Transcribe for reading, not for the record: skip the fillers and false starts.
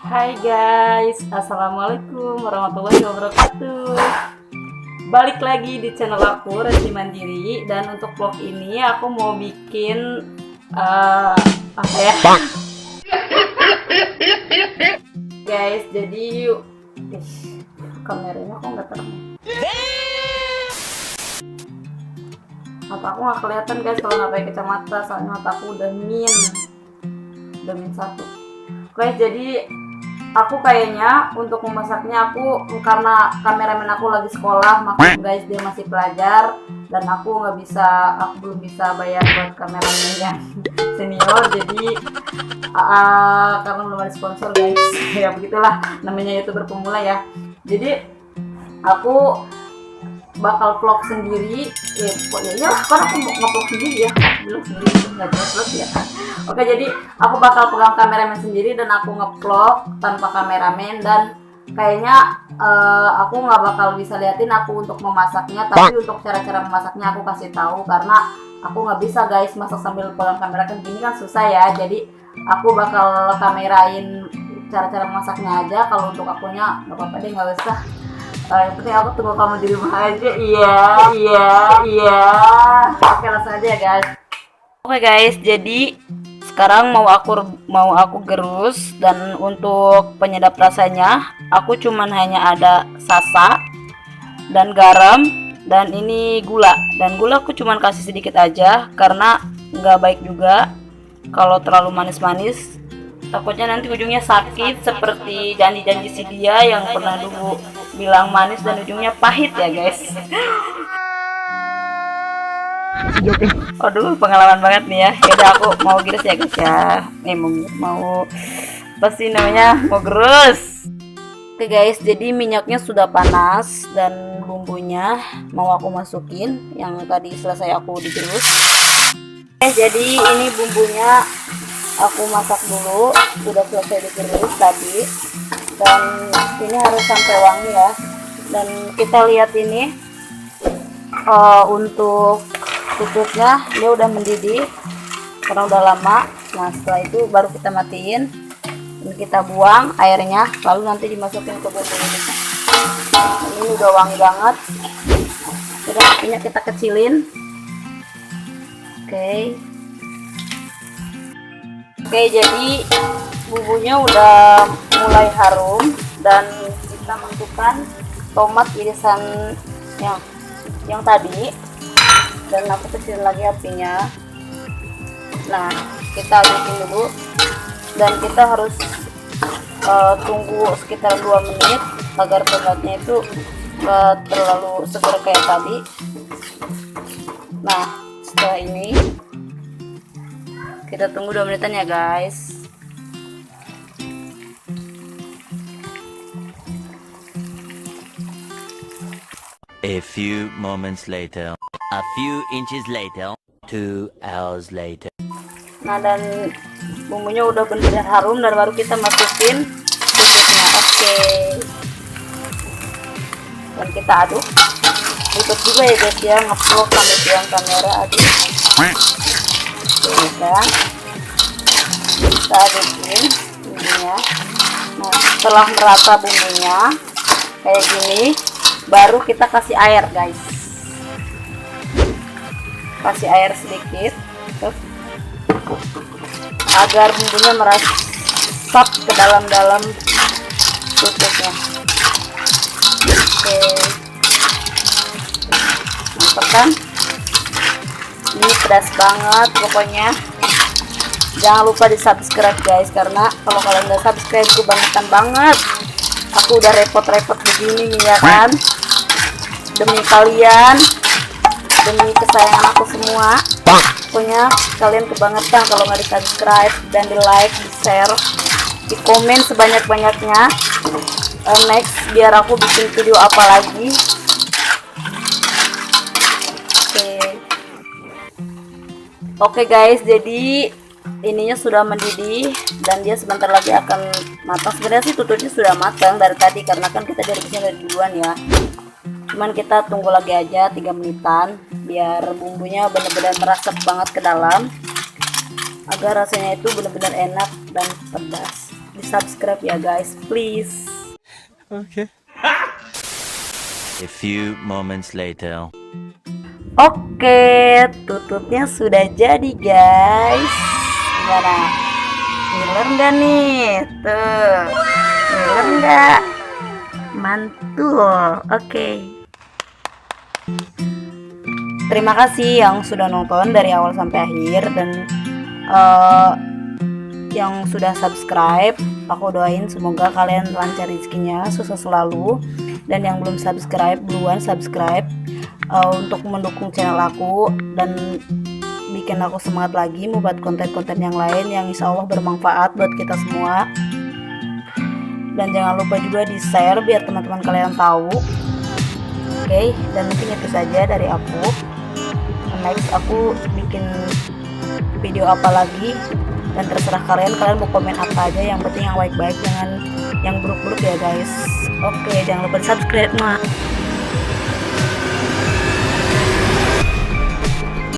Hai guys, assalamualaikum warahmatullahi wabarakatuh. Balik lagi di channel aku Resti Mandiri, dan untuk vlog ini aku mau bikin apa ya? Guys, jadi kameranya kok nggak terang? Mata aku nggak kelihatan guys kalau nggak pakai kacamata, soalnya mata aku udah min 1. Guys, jadi aku kayaknya untuk memasaknya karena kameramen aku lagi sekolah, makanya guys dia masih pelajar dan aku belum bisa bayar buat kameramen yang senior, jadi karena belum ada sponsor guys. Ya begitulah namanya youtuber pemula ya. Jadi aku bakal vlog sendiri, kan aku mau nge-vlog sendiri ya, vlog sendiri nggak jelas vlog ya. Oke, jadi aku bakal pegang kameramen sendiri dan aku nge-vlog tanpa kameramen, dan kayaknya aku nggak bakal bisa liatin aku untuk memasaknya, tapi untuk cara-cara memasaknya aku kasih tahu, karena aku nggak bisa guys masak sambil pegang kamera, kan gini kan susah ya. Jadi aku bakal kamerain cara-cara memasaknya aja. Kalau untuk akunya nggak apa-apa deh, nggak usah. Yang penting aku tunggu kamu di rumah aja. Iya. Oke, langsung aja ya guys. Oke guys, jadi sekarang mau aku gerus, dan untuk penyedap rasanya aku hanya ada sasa dan garam dan ini gula. Dan gula aku cuman kasih sedikit aja karena nggak baik juga kalau terlalu manis-manis. Takutnya nanti ujungnya sakit seperti janji-janji si dia yang pernah dulu bilang manis dan ujungnya pahit ya guys. Aduh, pengalaman banget nih ya. Yaudah, aku mau gerus ya guys ya. Mau pasti namanya mau gerus. Oke guys, jadi minyaknya sudah panas dan bumbunya mau aku masukin yang tadi selesai aku digerus. Jadi ini bumbunya aku masak dulu, sudah selesai digerus tadi, dan ini harus sampai wangi ya. Dan kita lihat ini untuk tutupnya dia udah mendidih karena udah lama. Nah, setelah itu baru kita matiin dan kita buang airnya, lalu nanti dimasukin ke bumbu ini. Ini udah wangi banget. Udah, apinya kita kecilin. Oke, jadi bumbunya udah mulai harum, dan kita masukkan tomat irisan yang tadi, dan aku kecilin lagi apinya. Nah, kita halusin dulu, dan kita harus tunggu sekitar 2 menit agar tomatnya itu gak terlalu seger kayak tadi. Nah, setelah ini kita tunggu 2 menitan ya guys. A few moments later, a few inches later, 2 hours later. Nah, dan bumbunya udah benar-benar harum, dan baru kita masukin susunya. Oke. Dan kita aduk. Ikut juga ya guys ya, nge-vlog sambil pegang kamera, aduk. Udah, kita adukin bumbunya. Nah, setelah merata bumbunya kayak gini, baru kita kasih air guys. Kasih air sedikit agar bumbunya meresap ke dalam tutupnya. Oke, mantap kan? Ini pedas banget pokoknya. Jangan lupa di subscribe guys, karena kalau kalian udah subscribe kebangetan banget. Aku udah repot-repot begini nih ya kan, demi kalian, demi kesayangan aku semua. Pokoknya kalian kebangetan kalau nggak di subscribe dan di like, di share, di komen sebanyak-banyaknya. Next biar aku bikin video apa lagi. Oke guys, jadi ininya sudah mendidih dan dia sebentar lagi akan matang. Sebenarnya sih tutupnya sudah matang dari tadi, karena kan kita direbusnya dari duluan ya. Cuman kita tunggu lagi aja 3 menitan biar bumbunya benar-benar meresap banget ke dalam, agar rasanya itu benar-benar enak dan pedas. di subscribe ya guys, please. A few moments later. Oke, tutupnya sudah jadi guys. Gimana? Ngiler nggak nih? Tuh, ngiler nggak? Mantul. Oke. Terima kasih yang sudah nonton dari awal sampai akhir dan yang sudah subscribe. Aku doain semoga kalian lancar rezekinya, sukses selalu. Dan yang belum subscribe, duluan subscribe untuk mendukung channel aku dan bikin aku semangat lagi membuat konten-konten yang lain yang insya Allah bermanfaat buat kita semua. Dan jangan lupa juga di share biar teman-teman kalian tahu. Oke, dan mungkin itu saja dari aku. Next aku bikin video apa lagi dan terserah kalian mau komen apa aja, yang penting yang baik-baik, jangan yang buruk-buruk ya guys. Oke, jangan lupa subscribe.